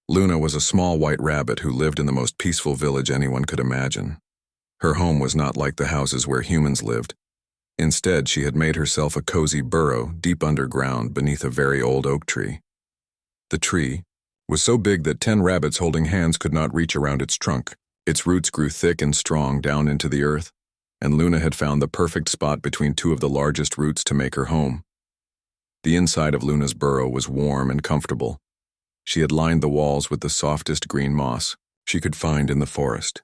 Luna was a small white rabbit who lived in the most peaceful village anyone could imagine. Her home was not like the houses where humans lived. Instead, she had made herself a cozy burrow deep underground beneath a very old oak tree. The tree was so big that 10 rabbits holding hands could not reach around its trunk. Its roots grew thick and strong down into the earth, and Luna had found the perfect spot between two of the largest roots to make her home. The inside of Luna's burrow was warm and comfortable. She had lined the walls with the softest green moss she could find in the forest.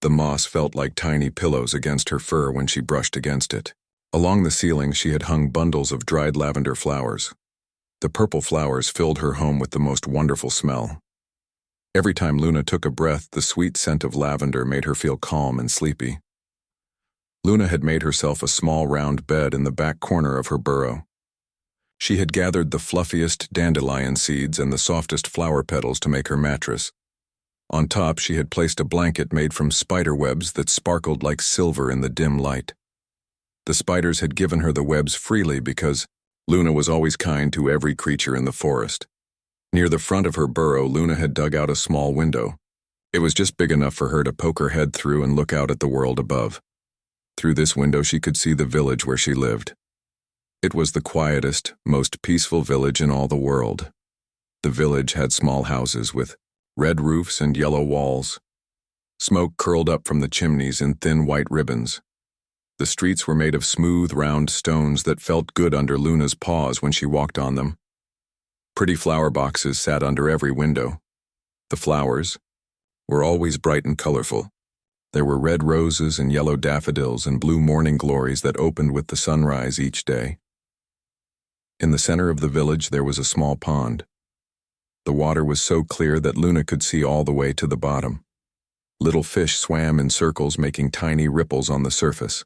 The moss felt like tiny pillows against her fur when she brushed against it. Along the ceiling, she had hung bundles of dried lavender flowers. The purple flowers filled her home with the most wonderful smell. Every time Luna took a breath, the sweet scent of lavender made her feel calm and sleepy. Luna had made herself a small round bed in the back corner of her burrow. She had gathered the fluffiest dandelion seeds and the softest flower petals to make her mattress. On top, she had placed a blanket made from spider webs that sparkled like silver in the dim light. The spiders had given her the webs freely because Luna was always kind to every creature in the forest. Near the front of her burrow, Luna had dug out a small window. It was just big enough for her to poke her head through and look out at the world above. Through this window, she could see the village where she lived. It was the quietest, most peaceful village in all the world. The village had small houses with red roofs and yellow walls. Smoke curled up from the chimneys in thin white ribbons. The streets were made of smooth, round stones that felt good under Luna's paws when she walked on them. Pretty flower boxes sat under every window. The flowers were always bright and colorful. There were red roses and yellow daffodils and blue morning glories that opened with the sunrise each day. In the center of the village, there was a small pond. The water was so clear that Luna could see all the way to the bottom. Little fish swam in circles, making tiny ripples on the surface.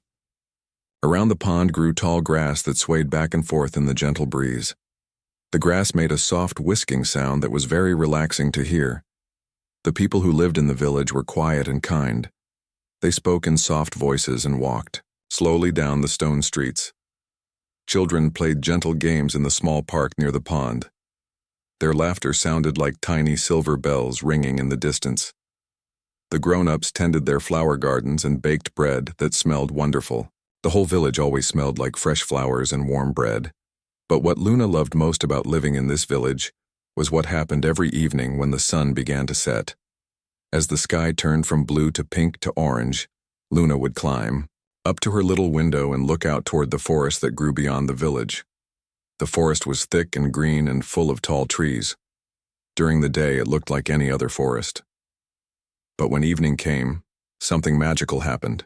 Around the pond grew tall grass that swayed back and forth in the gentle breeze. The grass made a soft whisking sound that was very relaxing to hear. The people who lived in the village were quiet and kind. They spoke in soft voices and walked slowly down the stone streets. Children played gentle games in the small park near the pond. Their laughter sounded like tiny silver bells ringing in the distance. The grown-ups tended their flower gardens and baked bread that smelled wonderful. The whole village always smelled like fresh flowers and warm bread. But what Luna loved most about living in this village was what happened every evening when the sun began to set. As the sky turned from blue to pink to orange, Luna would climb up to her little window and look out toward the forest that grew beyond the village. The forest was thick and green and full of tall trees. During the day, it looked like any other forest. But when evening came, something magical happened.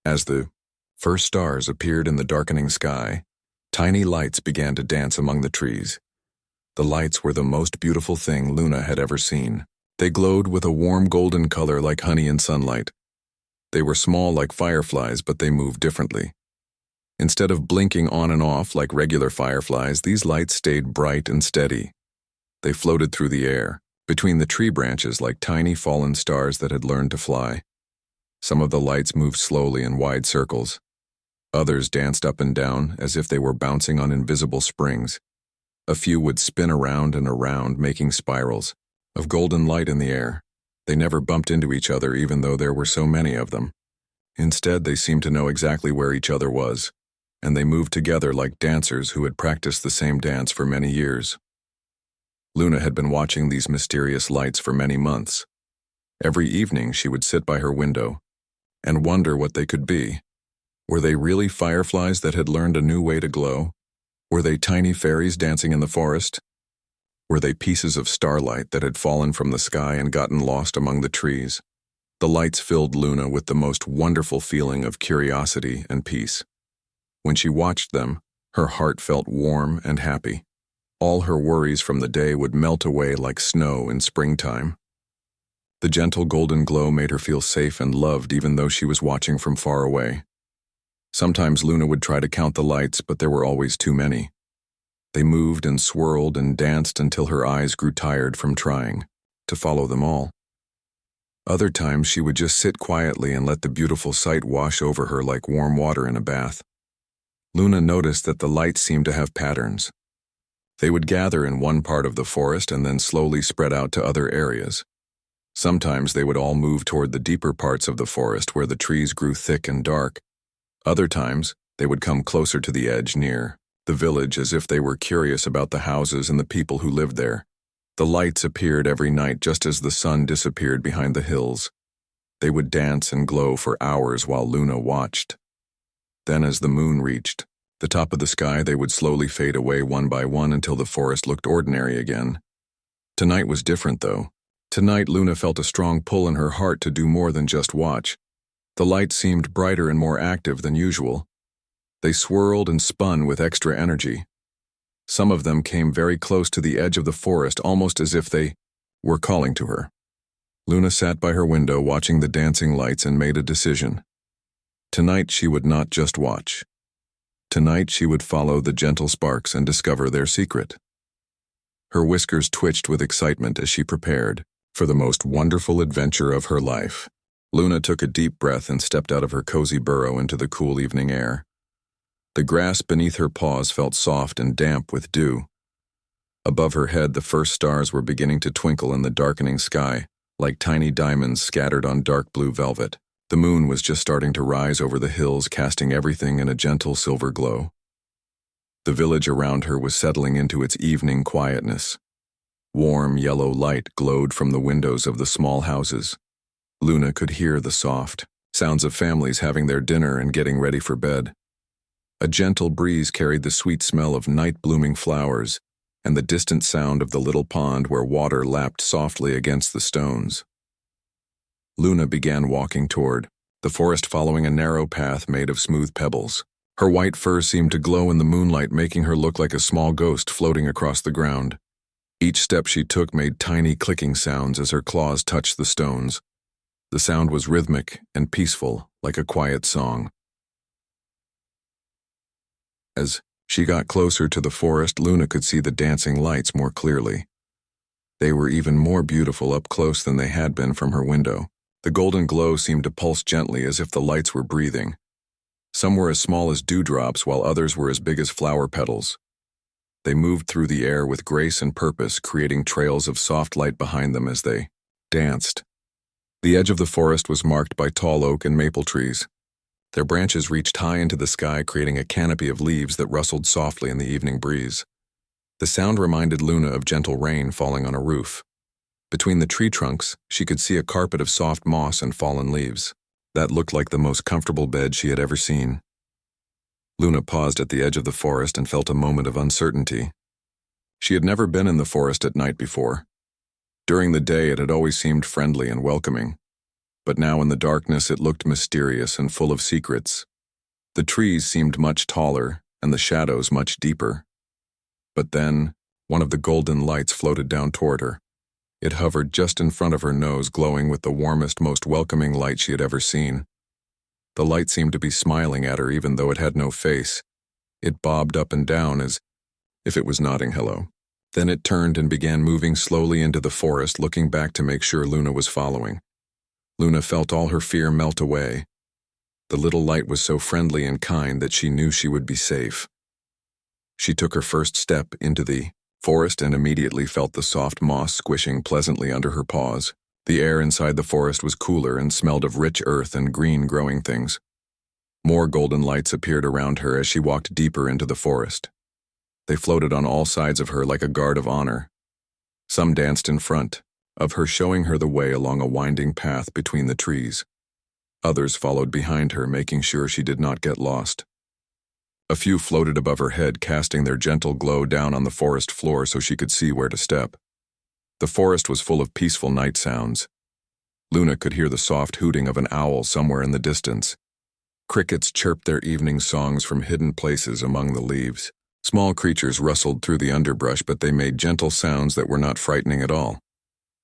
As the first stars appeared in the darkening sky, tiny lights began to dance among the trees. The lights were the most beautiful thing Luna had ever seen. They glowed with a warm golden color like honey in sunlight. They were small like fireflies, but they moved differently. Instead of blinking on and off like regular fireflies, these lights stayed bright and steady. They floated through the air, between the tree branches like tiny fallen stars that had learned to fly. Some of the lights moved slowly in wide circles. Others danced up and down as if they were bouncing on invisible springs. A few would spin around and around, making spirals of golden light in the air. They never bumped into each other even though there were so many of them. Instead, they seemed to know exactly where each other was, and they moved together like dancers who had practiced the same dance for many years. Luna had been watching these mysterious lights for many months. Every evening, she would sit by her window and wonder what they could be. Were they really fireflies that had learned a new way to glow? Were they tiny fairies dancing in the forest? Were they pieces of starlight that had fallen from the sky and gotten lost among the trees? The lights filled Luna with the most wonderful feeling of curiosity and peace. When she watched them, her heart felt warm and happy. All her worries from the day would melt away like snow in springtime. The gentle golden glow made her feel safe and loved even though she was watching from far away. Sometimes Luna would try to count the lights, but there were always too many. They moved and swirled and danced until her eyes grew tired from trying to follow them all. Other times she would just sit quietly and let the beautiful sight wash over her like warm water in a bath. Luna noticed that the lights seemed to have patterns. They would gather in one part of the forest and then slowly spread out to other areas. Sometimes they would all move toward the deeper parts of the forest where the trees grew thick and dark. Other times, they would come closer to the edge near the village as if they were curious about the houses and the people who lived there. The lights appeared every night just as the sun disappeared behind the hills. They would dance and glow for hours while Luna watched. Then as the moon reached the top of the sky, they would slowly fade away one by one until the forest looked ordinary again. Tonight was different, though. Tonight, Luna felt a strong pull in her heart to do more than just watch. The lights seemed brighter and more active than usual. They swirled and spun with extra energy. Some of them came very close to the edge of the forest, almost as if they were calling to her. Luna sat by her window watching the dancing lights and made a decision. Tonight she would not just watch. Tonight she would follow the gentle sparks and discover their secret. Her whiskers twitched with excitement as she prepared for the most wonderful adventure of her life. Luna took a deep breath and stepped out of her cozy burrow into the cool evening air. The grass beneath her paws felt soft and damp with dew. Above her head, the first stars were beginning to twinkle in the darkening sky, like tiny diamonds scattered on dark blue velvet. The moon was just starting to rise over the hills, casting everything in a gentle silver glow. The village around her was settling into its evening quietness. Warm yellow light glowed from the windows of the small houses. Luna could hear the soft sounds of families having their dinner and getting ready for bed. A gentle breeze carried the sweet smell of night-blooming flowers and the distant sound of the little pond where water lapped softly against the stones. Luna began walking toward the forest, following a narrow path made of smooth pebbles. Her white fur seemed to glow in the moonlight, making her look like a small ghost floating across the ground. Each step she took made tiny clicking sounds as her claws touched the stones. The sound was rhythmic and peaceful, like a quiet song. As she got closer to the forest, Luna could see the dancing lights more clearly. They were even more beautiful up close than they had been from her window. The golden glow seemed to pulse gently as if the lights were breathing. Some were as small as dewdrops, while others were as big as flower petals. They moved through the air with grace and purpose, creating trails of soft light behind them as they danced. The edge of the forest was marked by tall oak and maple trees. Their branches reached high into the sky, creating a canopy of leaves that rustled softly in the evening breeze. The sound reminded Luna of gentle rain falling on a roof. Between the tree trunks, she could see a carpet of soft moss and fallen leaves. That looked like the most comfortable bed she had ever seen. Luna paused at the edge of the forest and felt a moment of uncertainty. She had never been in the forest at night before. During the day, it had always seemed friendly and welcoming. But now in the darkness, it looked mysterious and full of secrets. The trees seemed much taller and the shadows much deeper. But then, one of the golden lights floated down toward her. It hovered just in front of her nose, glowing with the warmest, most welcoming light she had ever seen. The light seemed to be smiling at her even though it had no face. It bobbed up and down as if it was nodding hello. Then it turned and began moving slowly into the forest, looking back to make sure Luna was following. Luna felt all her fear melt away. The little light was so friendly and kind that she knew she would be safe. She took her first step into the forest and immediately felt the soft moss squishing pleasantly under her paws. The air inside the forest was cooler and smelled of rich earth and green growing things. More golden lights appeared around her as she walked deeper into the forest. They floated on all sides of her like a guard of honor. Some danced in front of her, showing her the way along a winding path between the trees. Others followed behind her, making sure she did not get lost. A few floated above her head, casting their gentle glow down on the forest floor so she could see where to step. The forest was full of peaceful night sounds. Luna could hear the soft hooting of an owl somewhere in the distance. Crickets chirped their evening songs from hidden places among the leaves. Small creatures rustled through the underbrush, but they made gentle sounds that were not frightening at all.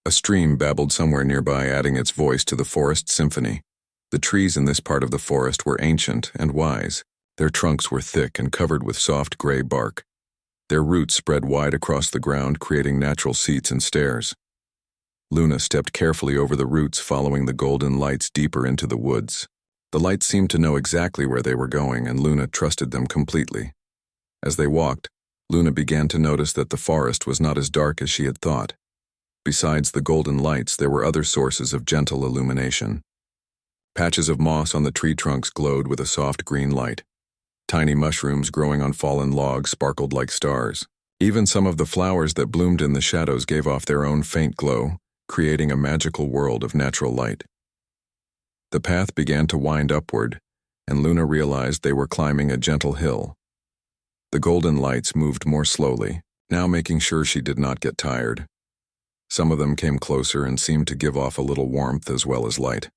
A stream babbled somewhere nearby, adding its voice to the forest symphony. The trees in this part of the forest were ancient and wise. Their trunks were thick and covered with soft gray bark. Their roots spread wide across the ground, creating natural seats and stairs. Luna stepped carefully over the roots, following the golden lights deeper into the woods. The lights seemed to know exactly where they were going, and Luna trusted them completely. As they walked, Luna began to notice that the forest was not as dark as she had thought. Besides the golden lights, there were other sources of gentle illumination. Patches of moss on the tree trunks glowed with a soft green light. Tiny mushrooms growing on fallen logs sparkled like stars. Even some of the flowers that bloomed in the shadows gave off their own faint glow, creating a magical world of natural light. The path began to wind upward, and Luna realized they were climbing a gentle hill. The golden lights moved more slowly, now making sure she did not get tired. Some of them came closer and seemed to give off a little warmth as well as light.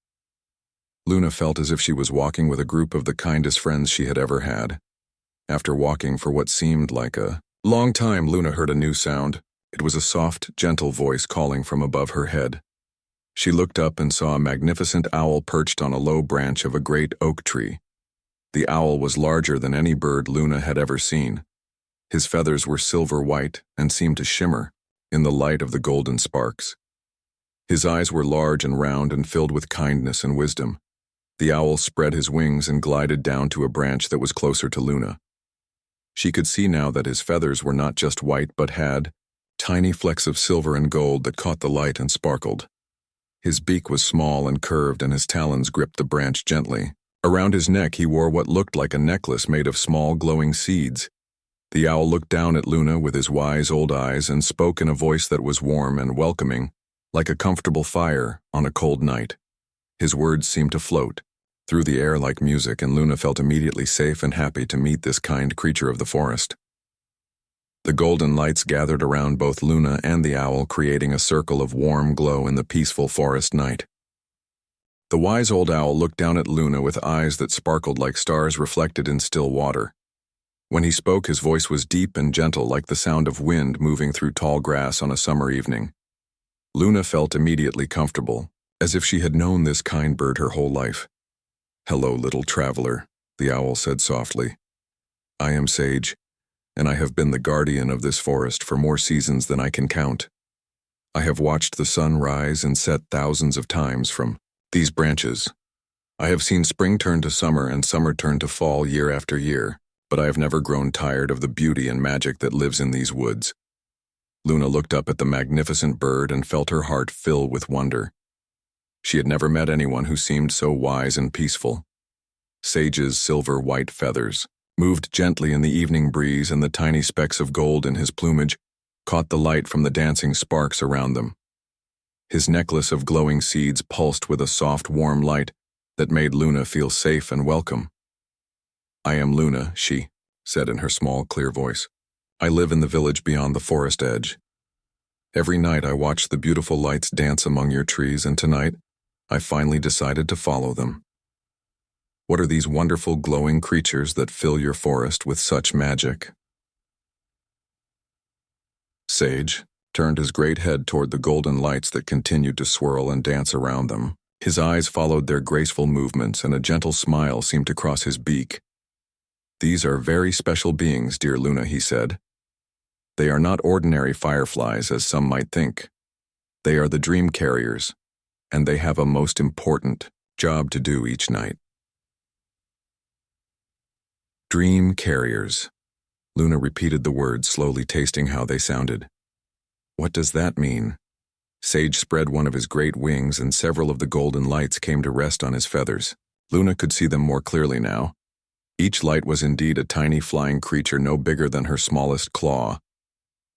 Luna felt as if she was walking with a group of the kindest friends she had ever had. After walking for what seemed like a long time, Luna heard a new sound. It was a soft, gentle voice calling from above her head. She looked up and saw a magnificent owl perched on a low branch of a great oak tree. The owl was larger than any bird Luna had ever seen. His feathers were silver white and seemed to shimmer in the light of the golden sparks. His eyes were large and round and filled with kindness and wisdom. The owl spread his wings and glided down to a branch that was closer to Luna. She could see now that his feathers were not just white but had tiny flecks of silver and gold that caught the light and sparkled. His beak was small and curved and his talons gripped the branch gently. Around his neck he wore what looked like a necklace made of small glowing seeds. The owl looked down at Luna with his wise old eyes and spoke in a voice that was warm and welcoming, like a comfortable fire on a cold night. His words seemed to float through the air like music, and Luna felt immediately safe and happy to meet this kind creature of the forest. The golden lights gathered around both Luna and the owl, creating a circle of warm glow in the peaceful forest night. The wise old owl looked down at Luna with eyes that sparkled like stars reflected in still water. When he spoke, his voice was deep and gentle, like the sound of wind moving through tall grass on a summer evening. Luna felt immediately comfortable, as if she had known this kind bird her whole life. "Hello, little traveler," the owl said softly. "I am Sage, and I have been the guardian of this forest for more seasons than I can count. I have watched the sun rise and set thousands of times from these branches. I have seen spring turn to summer and summer turn to fall year after year, but I have never grown tired of the beauty and magic that lives in these woods." Luna looked up at the magnificent bird and felt her heart fill with wonder. She had never met anyone who seemed so wise and peaceful. Sage's silver white feathers moved gently in the evening breeze, and the tiny specks of gold in his plumage caught the light from the dancing sparks around them. His necklace of glowing seeds pulsed with a soft, warm light that made Luna feel safe and welcome. "I am Luna," she said in her small, clear voice. "I live in the village beyond the forest edge. Every night I watch the beautiful lights dance among your trees, and tonight I finally decided to follow them. What are these wonderful glowing creatures that fill your forest with such magic?" Sage turned his great head toward the golden lights that continued to swirl and dance around them. His eyes followed their graceful movements, and a gentle smile seemed to cross his beak. "These are very special beings, dear Luna," he said. "They are not ordinary fireflies, as some might think. They are the dream carriers, and they have a most important job to do each night." Dream carriers. Luna repeated the words, slowly tasting how they sounded. "What does that mean?" Sage spread one of his great wings, and several of the golden lights came to rest on his feathers. Luna could see them more clearly now. Each light was indeed a tiny flying creature no bigger than her smallest claw.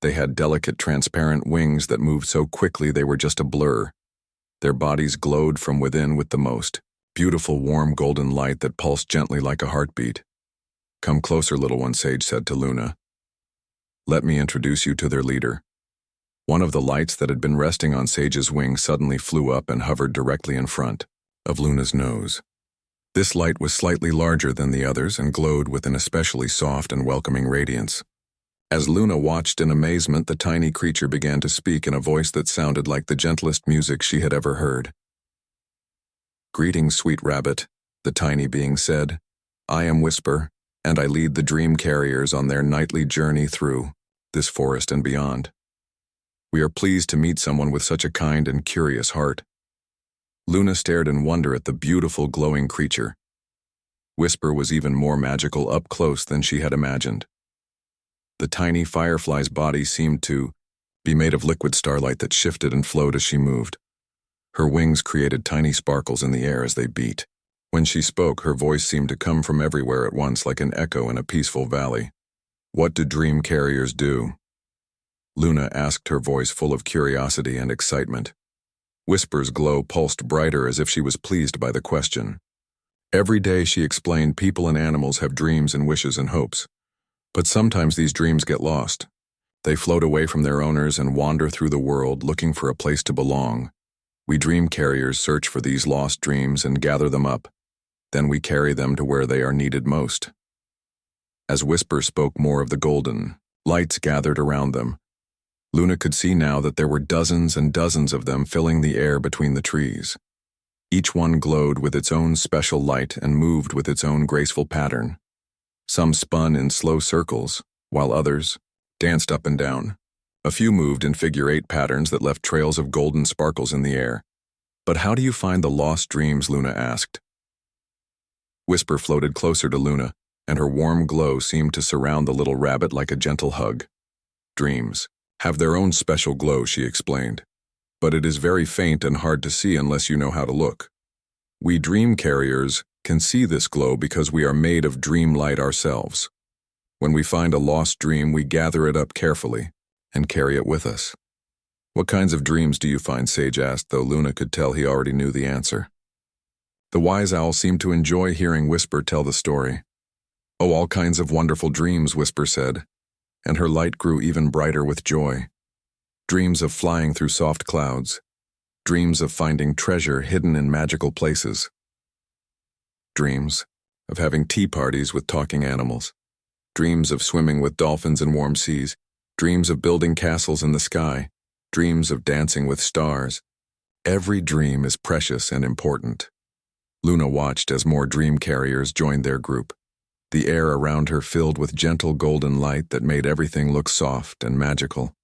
They had delicate, transparent wings that moved so quickly they were just a blur. Their bodies glowed from within with the most beautiful, warm golden light that pulsed gently like a heartbeat. "Come closer, little one," Sage said to Luna. "Let me introduce you to their leader." One of the lights that had been resting on Sage's wing suddenly flew up and hovered directly in front of Luna's nose. This light was slightly larger than the others and glowed with an especially soft and welcoming radiance. As Luna watched in amazement, the tiny creature began to speak in a voice that sounded like the gentlest music she had ever heard. "Greetings, sweet rabbit," the tiny being said. "I am Whisper, and I lead the dream carriers on their nightly journey through this forest and beyond. We are pleased to meet someone with such a kind and curious heart." Luna stared in wonder at the beautiful, glowing creature. Whisper was even more magical up close than she had imagined. The tiny firefly's body seemed to be made of liquid starlight that shifted and flowed as she moved. Her wings created tiny sparkles in the air as they beat. When she spoke, her voice seemed to come from everywhere at once like an echo in a peaceful valley. "What do dream carriers do?" Luna asked, her voice full of curiosity and excitement. Whisper's glow pulsed brighter as if she was pleased by the question. Every day, she explained, people and animals have dreams and wishes and hopes. But sometimes these dreams get lost. They float away from their owners and wander through the world looking for a place to belong. We dream carriers search for these lost dreams and gather them up. Then we carry them to where they are needed most. As Whisper spoke more of the golden, lights gathered around them. Luna could see now that there were dozens and dozens of them filling the air between the trees. Each one glowed with its own special light and moved with its own graceful pattern. Some spun in slow circles, while others danced up and down. A few moved in figure-8 patterns that left trails of golden sparkles in the air. "But how do you find the lost dreams?" Luna asked. Whisper floated closer to Luna, and her warm glow seemed to surround the little rabbit like a gentle hug. "Dreams have their own special glow," she explained. "But it is very faint and hard to see unless you know how to look. We dream carriers can see this glow because we are made of dream light ourselves. When we find a lost dream, we gather it up carefully and carry it with us." "What kinds of dreams do you find?" Sage asked, though Luna could tell he already knew the answer. The wise owl seemed to enjoy hearing Whisper tell the story. "Oh, all kinds of wonderful dreams," Whisper said, and her light grew even brighter with joy. "Dreams of flying through soft clouds. Dreams of finding treasure hidden in magical places. Dreams of having tea parties with talking animals. Dreams of swimming with dolphins in warm seas. Dreams of building castles in the sky. Dreams of dancing with stars. Every dream is precious and important." Luna watched as more dream carriers joined their group. The air around her filled with gentle golden light that made everything look soft and magical.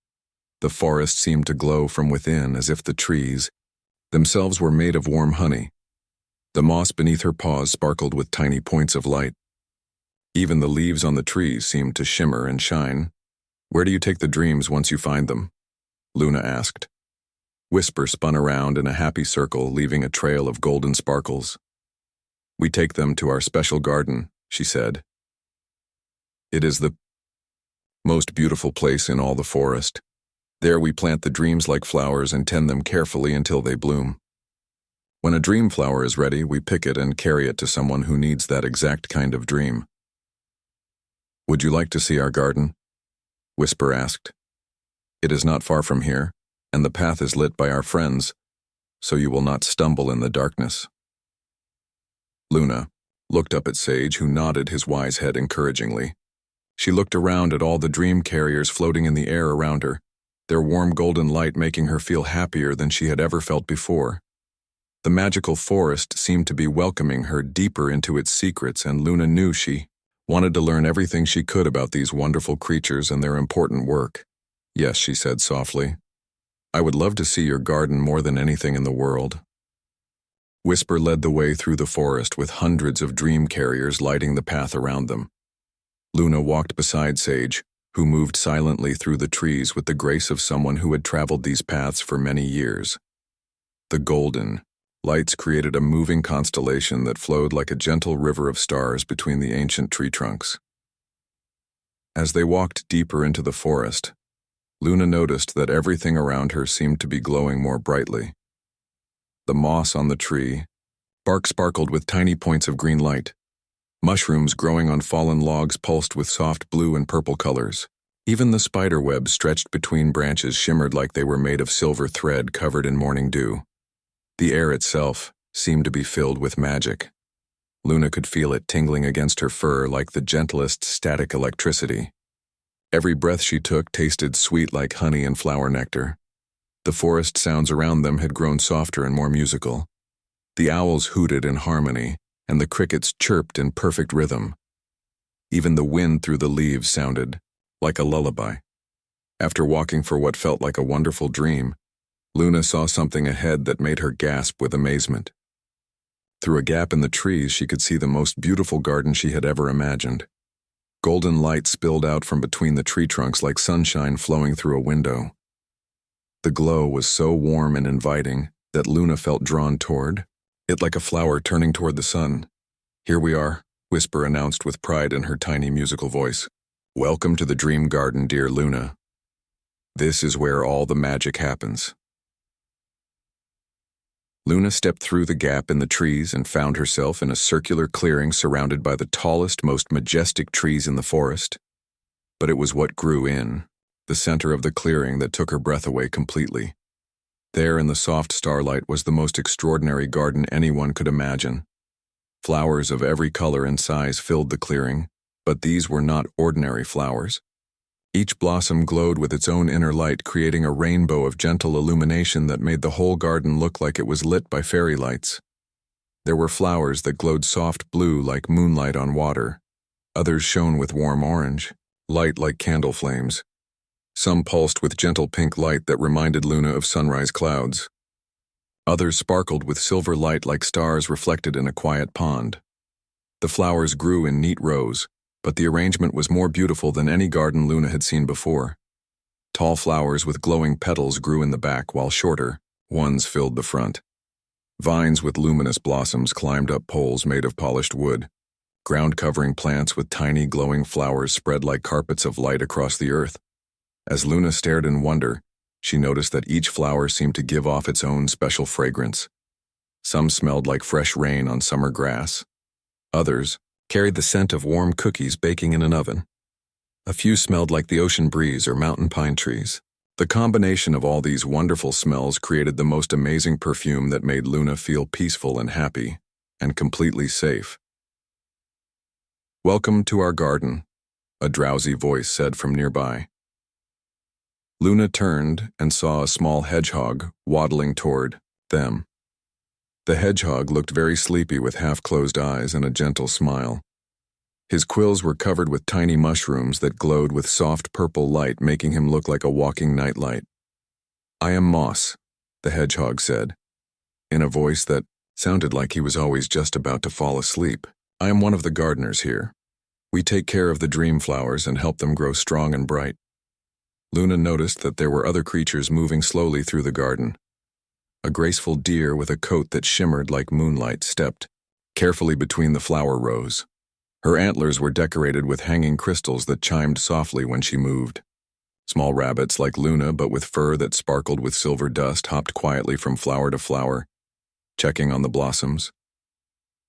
The forest seemed to glow from within as if the trees themselves were made of warm honey. The moss beneath her paws sparkled with tiny points of light. Even the leaves on the trees seemed to shimmer and shine. "Where do you take the dreams once you find them?" Luna asked. Whisper spun around in a happy circle, leaving a trail of golden sparkles. "We take them to our special garden," she said. "It is the most beautiful place in all the forest. There we plant the dreams like flowers and tend them carefully until they bloom. When a dream flower is ready, we pick it and carry it to someone who needs that exact kind of dream." "Would you like to see our garden?" Whisper asked. "It is not far from here, and the path is lit by our friends, so you will not stumble in the darkness." Luna looked up at Sage, who nodded his wise head encouragingly. She looked around at all the dream carriers floating in the air around her, their warm golden light making her feel happier than she had ever felt before. The magical forest seemed to be welcoming her deeper into its secrets, and Luna knew she wanted to learn everything she could about these wonderful creatures and their important work. "Yes," she said softly. "I would love to see your garden more than anything in the world." Whisper led the way through the forest with hundreds of dream carriers lighting the path around them. Luna walked beside Sage, who moved silently through the trees with the grace of someone who had traveled these paths for many years. The golden lights created a moving constellation that flowed like a gentle river of stars between the ancient tree trunks. As they walked deeper into the forest, Luna noticed that everything around her seemed to be glowing more brightly. The moss on the tree bark sparkled with tiny points of green light. Mushrooms growing on fallen logs pulsed with soft blue and purple colors. Even the spider webs stretched between branches shimmered like they were made of silver thread covered in morning dew. The air itself seemed to be filled with magic. Luna could feel it tingling against her fur like the gentlest static electricity. Every breath she took tasted sweet like honey and flower nectar. The forest sounds around them had grown softer and more musical. The owls hooted in harmony, and the crickets chirped in perfect rhythm. Even the wind through the leaves sounded like a lullaby. After walking for what felt like a wonderful dream, Luna saw something ahead that made her gasp with amazement. Through a gap in the trees, she could see the most beautiful garden she had ever imagined. Golden light spilled out from between the tree trunks like sunshine flowing through a window. The glow was so warm and inviting that Luna felt drawn toward it like a flower turning toward the sun. "Here we are," Whisper announced with pride in her tiny musical voice. "Welcome to the dream garden, dear Luna. This is where all the magic happens." Luna stepped through the gap in the trees and found herself in a circular clearing surrounded by the tallest, most majestic trees in the forest. But it was what grew in the center of the clearing that took her breath away completely. There in the soft starlight was the most extraordinary garden anyone could imagine. Flowers of every color and size filled the clearing, but these were not ordinary flowers. Each blossom glowed with its own inner light, creating a rainbow of gentle illumination that made the whole garden look like it was lit by fairy lights. There were flowers that glowed soft blue like moonlight on water. Others shone with warm orange, light like candle flames. Some pulsed with gentle pink light that reminded Luna of sunrise clouds. Others sparkled with silver light like stars reflected in a quiet pond. The flowers grew in neat rows, but the arrangement was more beautiful than any garden Luna had seen before. Tall flowers with glowing petals grew in the back, while shorter ones filled the front. Vines with luminous blossoms climbed up poles made of polished wood. Ground-covering plants with tiny glowing flowers spread like carpets of light across the earth. As Luna stared in wonder, she noticed that each flower seemed to give off its own special fragrance. Some smelled like fresh rain on summer grass. Others carried the scent of warm cookies baking in an oven. A few smelled like the ocean breeze or mountain pine trees. The combination of all these wonderful smells created the most amazing perfume that made Luna feel peaceful and happy, and completely safe. "Welcome to our garden," a drowsy voice said from nearby. Luna turned and saw a small hedgehog waddling toward them. The hedgehog looked very sleepy with half-closed eyes and a gentle smile. His quills were covered with tiny mushrooms that glowed with soft purple light, making him look like a walking nightlight. "I am Moss," the hedgehog said, in a voice that sounded like he was always just about to fall asleep. "I am one of the gardeners here. We take care of the dream flowers and help them grow strong and bright." Luna noticed that there were other creatures moving slowly through the garden. A graceful deer with a coat that shimmered like moonlight stepped carefully between the flower rows. Her antlers were decorated with hanging crystals that chimed softly when she moved. Small rabbits like Luna, but with fur that sparkled with silver dust, hopped quietly from flower to flower, checking on the blossoms.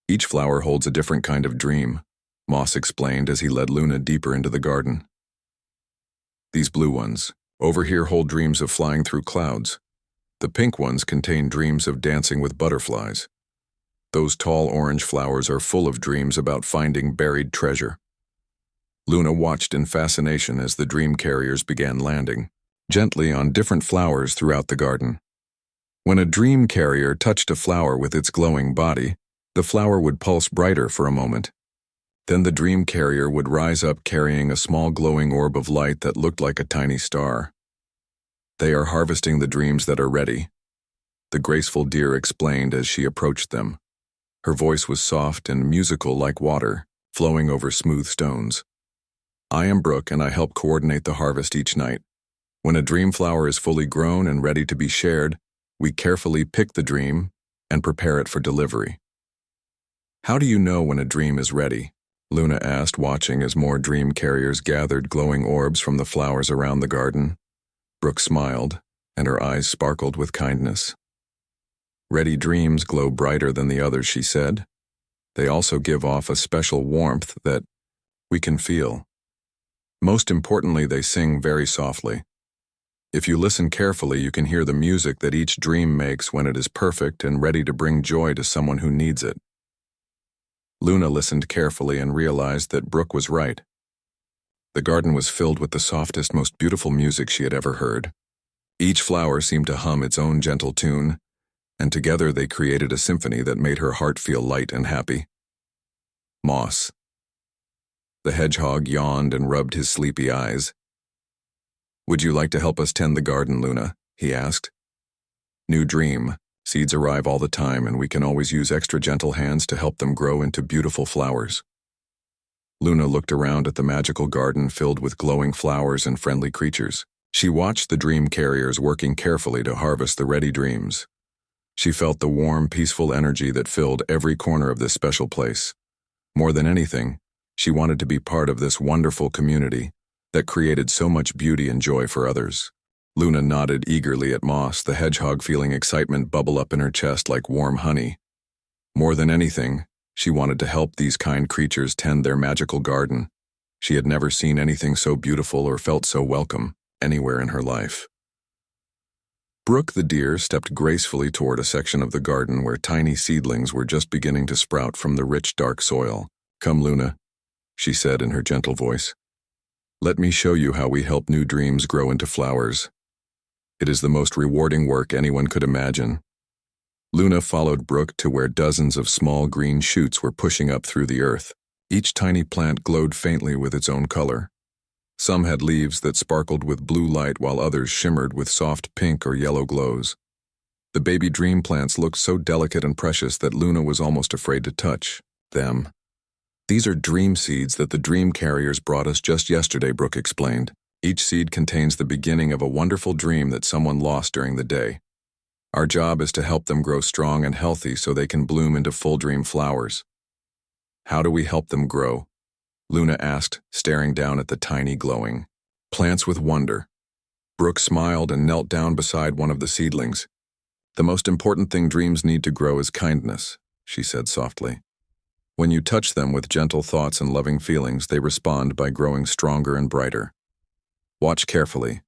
"Each flower holds a different kind of dream," Moss explained as he led Luna deeper into the garden. "These blue ones over here hold dreams of flying through clouds. The pink ones contain dreams of dancing with butterflies. Those tall orange flowers are full of dreams about finding buried treasure." Luna watched in fascination as the dream carriers began landing gently on different flowers throughout the garden. When a dream carrier touched a flower with its glowing body, the flower would pulse brighter for a moment. Then the dream carrier would rise up carrying a small glowing orb of light that looked like a tiny star. "They are harvesting the dreams that are ready," the graceful deer explained as she approached them. Her voice was soft and musical like water, flowing over smooth stones. "I am Brooke and I help coordinate the harvest each night. When a dream flower is fully grown and ready to be shared, we carefully pick the dream and prepare it for delivery." "How do you know when a dream is ready?" Luna asked, watching as more dream carriers gathered glowing orbs from the flowers around the garden. Brooke smiled, and her eyes sparkled with kindness. "Ready dreams glow brighter than the others," she said. "They also give off a special warmth that we can feel. Most importantly, they sing very softly. If you listen carefully, you can hear the music that each dream makes when it is perfect and ready to bring joy to someone who needs it." Luna listened carefully and realized that Brooke was right. The garden was filled with the softest, most beautiful music she had ever heard. Each flower seemed to hum its own gentle tune, and together they created a symphony that made her heart feel light and happy. "Moss." The hedgehog yawned and rubbed his sleepy eyes. "Would you like to help us tend the garden, Luna?" he asked. "New dream. Seeds arrive all the time, and we can always use extra gentle hands to help them grow into beautiful flowers." Luna looked around at the magical garden filled with glowing flowers and friendly creatures. She watched the dream carriers working carefully to harvest the ready dreams. She felt the warm, peaceful energy that filled every corner of this special place. More than anything, she wanted to be part of this wonderful community that created so much beauty and joy for others. Luna nodded eagerly at Moss, the hedgehog feeling excitement bubble up in her chest like warm honey. More than anything, she wanted to help these kind creatures tend their magical garden. She had never seen anything so beautiful or felt so welcome anywhere in her life. Brooke the deer stepped gracefully toward a section of the garden where tiny seedlings were just beginning to sprout from the rich, dark soil. "Come, Luna," she said in her gentle voice. "Let me show you how we help new dreams grow into flowers. It is the most rewarding work anyone could imagine." Luna followed Brooke to where dozens of small green shoots were pushing up through the earth. Each tiny plant glowed faintly with its own color. Some had leaves that sparkled with blue light while others shimmered with soft pink or yellow glows. The baby dream plants looked so delicate and precious that Luna was almost afraid to touch them. "These are dream seeds that the dream carriers brought us just yesterday," Brooke explained. "Each seed contains the beginning of a wonderful dream that someone lost during the day. Our job is to help them grow strong and healthy so they can bloom into full dream flowers." "How do we help them grow?" Luna asked, staring down at the tiny glowing plants with wonder. Brooke smiled and knelt down beside one of the seedlings. "The most important thing dreams need to grow is kindness," she said softly. "When you touch them with gentle thoughts and loving feelings, they respond by growing stronger and brighter. Watch carefully."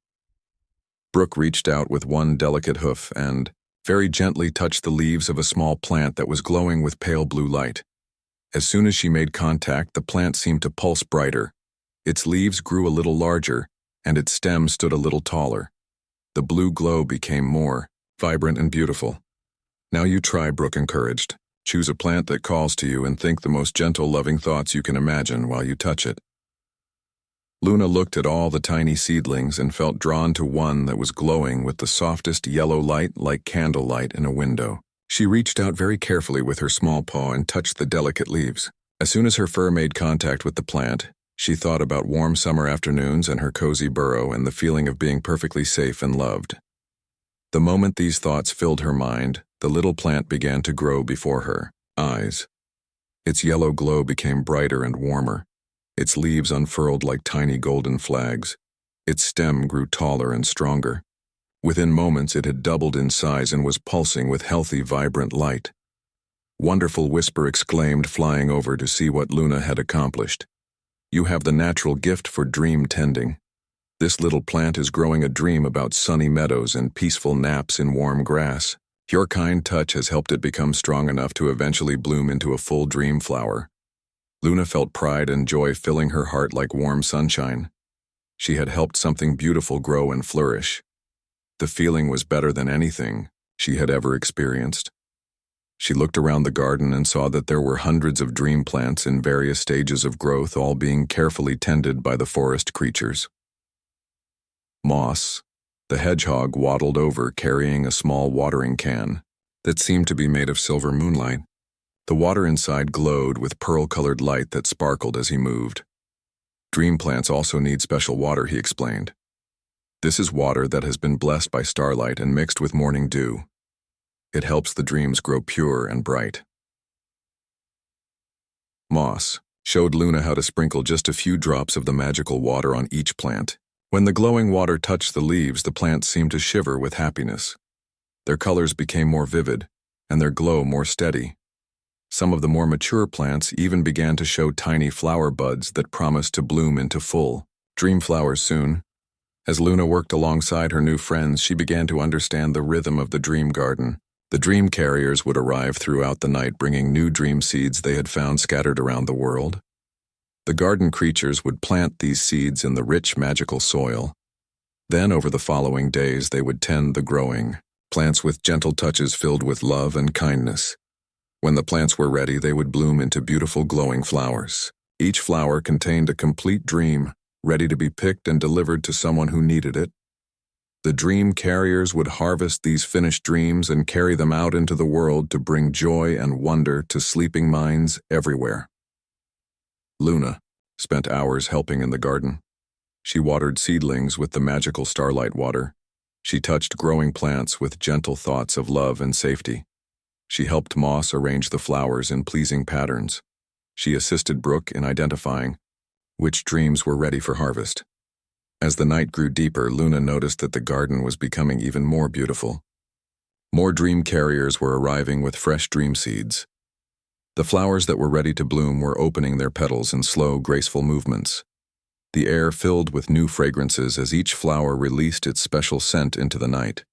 Brooke reached out with one delicate hoof and very gently touched the leaves of a small plant that was glowing with pale blue light. As soon as she made contact, the plant seemed to pulse brighter. Its leaves grew a little larger, and its stem stood a little taller. The blue glow became more vibrant and beautiful. "Now you try," Brooke encouraged. "Choose a plant that calls to you and think the most gentle, loving thoughts you can imagine while you touch it." Luna looked at all the tiny seedlings and felt drawn to one that was glowing with the softest yellow light like candlelight in a window. She reached out very carefully with her small paw and touched the delicate leaves. As soon as her fur made contact with the plant, she thought about warm summer afternoons and her cozy burrow and the feeling of being perfectly safe and loved. The moment these thoughts filled her mind, the little plant began to grow before her eyes. Its yellow glow became brighter and warmer. Its leaves unfurled like tiny golden flags. Its stem grew taller and stronger. Within moments, it had doubled in size and was pulsing with healthy, vibrant light. "Wonderful," Whisper exclaimed, flying over to see what Luna had accomplished. "You have the natural gift for dream tending. This little plant is growing a dream about sunny meadows and peaceful naps in warm grass. Your kind touch has helped it become strong enough to eventually bloom into a full dream flower." Luna felt pride and joy filling her heart like warm sunshine. She had helped something beautiful grow and flourish. The feeling was better than anything she had ever experienced. She looked around the garden and saw that there were hundreds of dream plants in various stages of growth, all being carefully tended by the forest creatures. Moss, the hedgehog, waddled over carrying a small watering can that seemed to be made of silver moonlight. The water inside glowed with pearl-colored light that sparkled as he moved. "Dream plants also need special water," he explained. "This is water that has been blessed by starlight and mixed with morning dew. It helps the dreams grow pure and bright." Moss showed Luna how to sprinkle just a few drops of the magical water on each plant. When the glowing water touched the leaves, the plants seemed to shiver with happiness. Their colors became more vivid, and their glow more steady. Some of the more mature plants even began to show tiny flower buds that promised to bloom into full dream flowers soon. As Luna worked alongside her new friends, she began to understand the rhythm of the dream garden. The dream carriers would arrive throughout the night bringing new dream seeds they had found scattered around the world. The garden creatures would plant these seeds in the rich, magical soil. Then, over the following days, they would tend the growing plants with gentle touches filled with love and kindness. When the plants were ready, they would bloom into beautiful, glowing flowers. Each flower contained a complete dream, ready to be picked and delivered to someone who needed it. The dream carriers would harvest these finished dreams and carry them out into the world to bring joy and wonder to sleeping minds everywhere. Luna spent hours helping in the garden. She watered seedlings with the magical starlight water. She touched growing plants with gentle thoughts of love and safety. She helped Moss arrange the flowers in pleasing patterns. She assisted Brooke in identifying which dreams were ready for harvest. As the night grew deeper, Luna noticed that the garden was becoming even more beautiful. More dream carriers were arriving with fresh dream seeds. The flowers that were ready to bloom were opening their petals in slow, graceful movements. The air filled with new fragrances as each flower released its special scent into the night.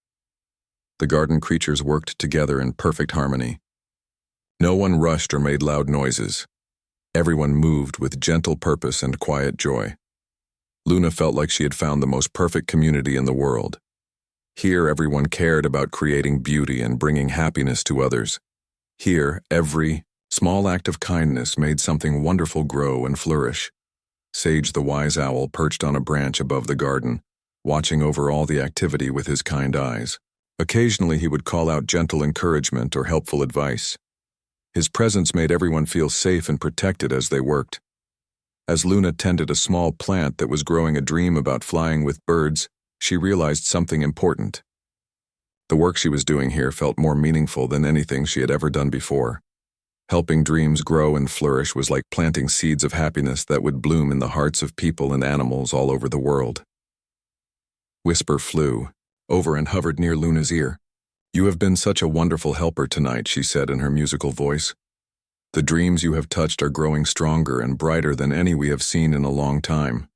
The garden creatures worked together in perfect harmony. No one rushed or made loud noises. Everyone moved with gentle purpose and quiet joy. Luna felt like she had found the most perfect community in the world. Here, everyone cared about creating beauty and bringing happiness to others. Here, every small act of kindness made something wonderful grow and flourish. Sage the wise owl perched on a branch above the garden, watching over all the activity with his kind eyes. Occasionally, he would call out gentle encouragement or helpful advice. His presence made everyone feel safe and protected as they worked. As Luna tended a small plant that was growing a dream about flying with birds, she realized something important. The work she was doing here felt more meaningful than anything she had ever done before. Helping dreams grow and flourish was like planting seeds of happiness that would bloom in the hearts of people and animals all over the world. Whisper flew over and hovered near Luna's ear. "You have been such a wonderful helper tonight," she said in her musical voice. "The dreams you have touched are growing stronger and brighter than any we have seen in a long time.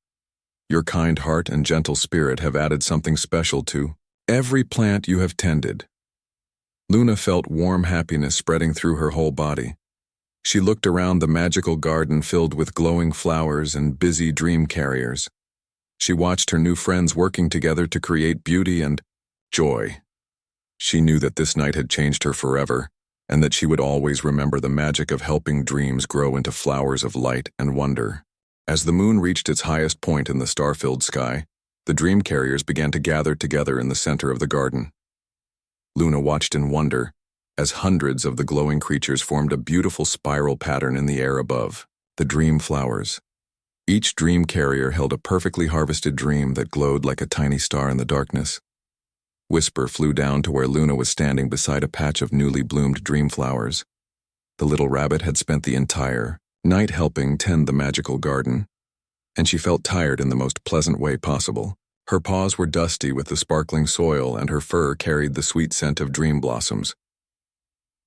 Your kind heart and gentle spirit have added something special to every plant you have tended." Luna felt warm happiness spreading through her whole body. She looked around the magical garden filled with glowing flowers and busy dream carriers. She watched her new friends working together to create beauty and joy. She knew that this night had changed her forever, and that she would always remember the magic of helping dreams grow into flowers of light and wonder. As the moon reached its highest point in the star-filled sky, the dream carriers began to gather together in the center of the garden. Luna watched in wonder as hundreds of the glowing creatures formed a beautiful spiral pattern in the air above. The dream flowers. Each dream carrier held a perfectly harvested dream that glowed like a tiny star in the darkness. Whisper flew down to where Luna was standing beside a patch of newly bloomed dream flowers. The little rabbit had spent the entire night helping tend the magical garden, and she felt tired in the most pleasant way possible. Her paws were dusty with the sparkling soil, and her fur carried the sweet scent of dream blossoms.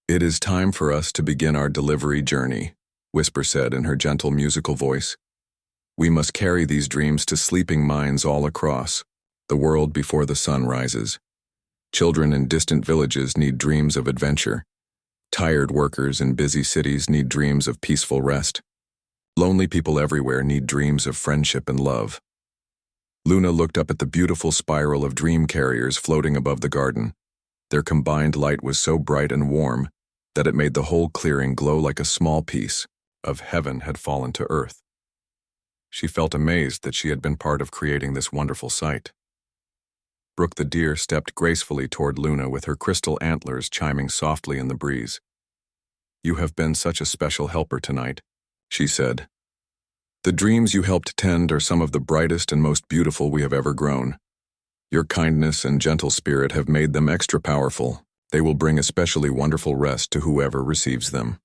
"It is time for us to begin our delivery journey," Whisper said in her gentle musical voice. "We must carry these dreams to sleeping minds all across the world before the sun rises. Children in distant villages need dreams of adventure. Tired workers in busy cities need dreams of peaceful rest. Lonely people everywhere need dreams of friendship and love." Luna looked up at the beautiful spiral of dream carriers floating above the garden. Their combined light was so bright and warm that it made the whole clearing glow like a small piece of heaven had fallen to earth. She felt amazed that she had been part of creating this wonderful sight. Brooke the deer stepped gracefully toward Luna with her crystal antlers chiming softly in the breeze. "You have been such a special helper tonight," she said. "The dreams you helped tend are some of the brightest and most beautiful we have ever grown. Your kindness and gentle spirit have made them extra powerful. They will bring especially wonderful rest to whoever receives them."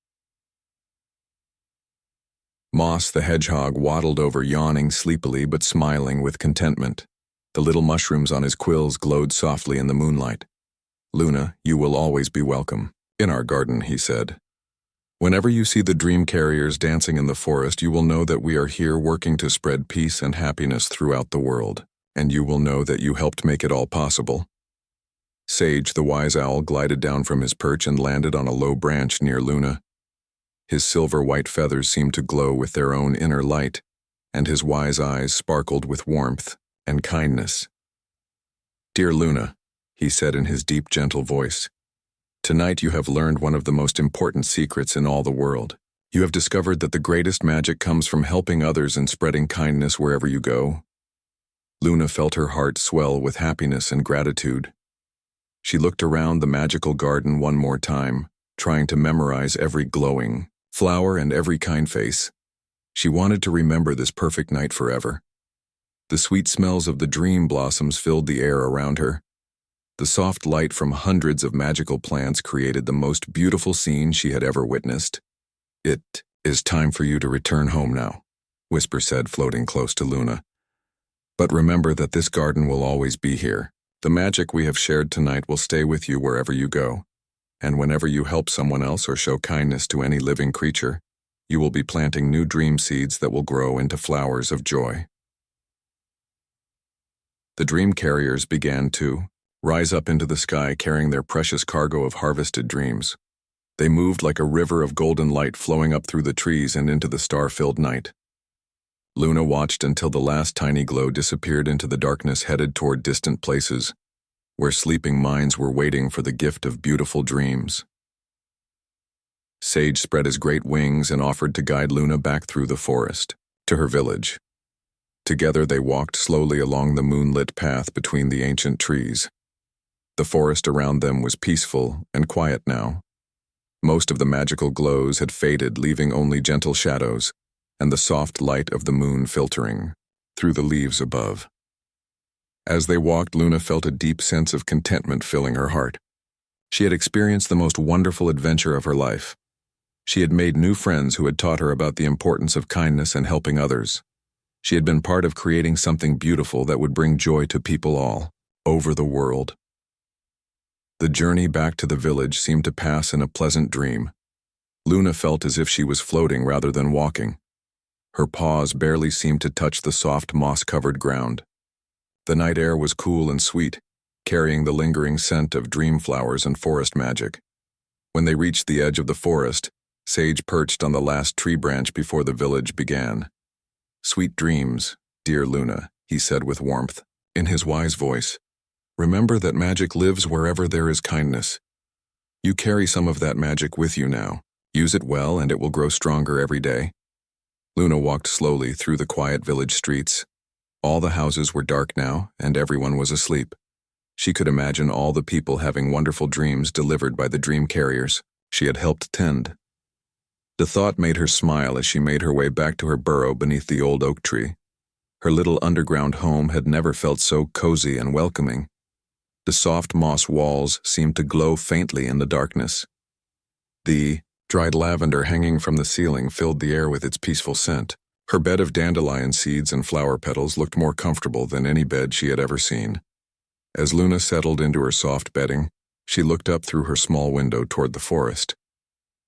Moss the hedgehog waddled over, yawning sleepily but smiling with contentment. The little mushrooms on his quills glowed softly in the moonlight. "Luna, you will always be welcome in our garden," he said. "Whenever you see the dream carriers dancing in the forest, you will know that we are here working to spread peace and happiness throughout the world, and you will know that you helped make it all possible." Sage the wise owl glided down from his perch and landed on a low branch near Luna. His silver-white feathers seemed to glow with their own inner light, and his wise eyes sparkled with warmth and kindness. "Dear Luna," he said in his deep, gentle voice, "tonight you have learned one of the most important secrets in all the world. You have discovered that the greatest magic comes from helping others and spreading kindness wherever you go." Luna felt her heart swell with happiness and gratitude. She looked around the magical garden one more time, trying to memorize every glowing flower and every kind face. She wanted to remember this perfect night forever. The sweet smells of the dream blossoms filled the air around her. The soft light from hundreds of magical plants created the most beautiful scene she had ever witnessed. "It is time for you to return home now," Whisper said, floating close to Luna. "But remember that this garden will always be here. The magic we have shared tonight will stay with you wherever you go. And whenever you help someone else or show kindness to any living creature, you will be planting new dream seeds that will grow into flowers of joy." The dream carriers began to rise up into the sky carrying their precious cargo of harvested dreams. They moved like a river of golden light flowing up through the trees and into the star-filled night. Luna watched until the last tiny glow disappeared into the darkness, headed toward distant places, where sleeping minds were waiting for the gift of beautiful dreams. Sage spread his great wings and offered to guide Luna back through the forest, to her village. Together they walked slowly along the moonlit path between the ancient trees. The forest around them was peaceful and quiet now. Most of the magical glows had faded, leaving only gentle shadows and the soft light of the moon filtering through the leaves above. As they walked, Luna felt a deep sense of contentment filling her heart. She had experienced the most wonderful adventure of her life. She had made new friends who had taught her about the importance of kindness and helping others. She had been part of creating something beautiful that would bring joy to people all over the world. The journey back to the village seemed to pass in a pleasant dream. Luna felt as if she was floating rather than walking. Her paws barely seemed to touch the soft moss-covered ground. The night air was cool and sweet, carrying the lingering scent of dream flowers and forest magic. When they reached the edge of the forest, Sage perched on the last tree branch before the village began. "Sweet dreams, dear Luna," he said with warmth, in his wise voice. "Remember that magic lives wherever there is kindness. You carry some of that magic with you now. Use it well and it will grow stronger every day." Luna walked slowly through the quiet village streets. All the houses were dark now, and everyone was asleep. She could imagine all the people having wonderful dreams delivered by the dream carriers she had helped tend. The thought made her smile as she made her way back to her burrow beneath the old oak tree. Her little underground home had never felt so cozy and welcoming. The soft moss walls seemed to glow faintly in the darkness. The dried lavender hanging from the ceiling filled the air with its peaceful scent. Her bed of dandelion seeds and flower petals looked more comfortable than any bed she had ever seen. As Luna settled into her soft bedding, she looked up through her small window toward the forest.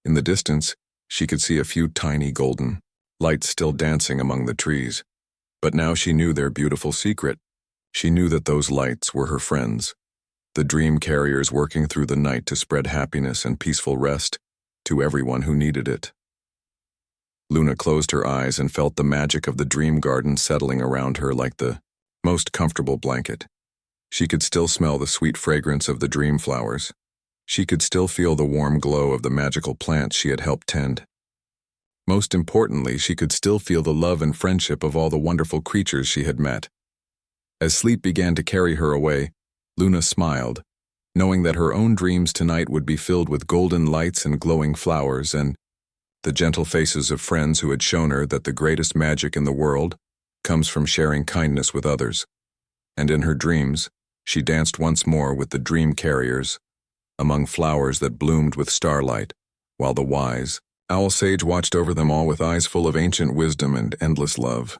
In the distance, she could see a few tiny golden lights still dancing among the trees. But now she knew their beautiful secret. She knew that those lights were her friends, the dream carriers working through the night to spread happiness and peaceful rest to everyone who needed it. Luna closed her eyes and felt the magic of the dream garden settling around her like the most comfortable blanket. She could still smell the sweet fragrance of the dream flowers. She could still feel the warm glow of the magical plants she had helped tend. Most importantly, she could still feel the love and friendship of all the wonderful creatures she had met. As sleep began to carry her away, Luna smiled, knowing that her own dreams tonight would be filled with golden lights and glowing flowers and the gentle faces of friends who had shown her that the greatest magic in the world comes from sharing kindness with others. And in her dreams, she danced once more with the dream carriers, among flowers that bloomed with starlight, while the wise owl sage watched over them all with eyes full of ancient wisdom and endless love.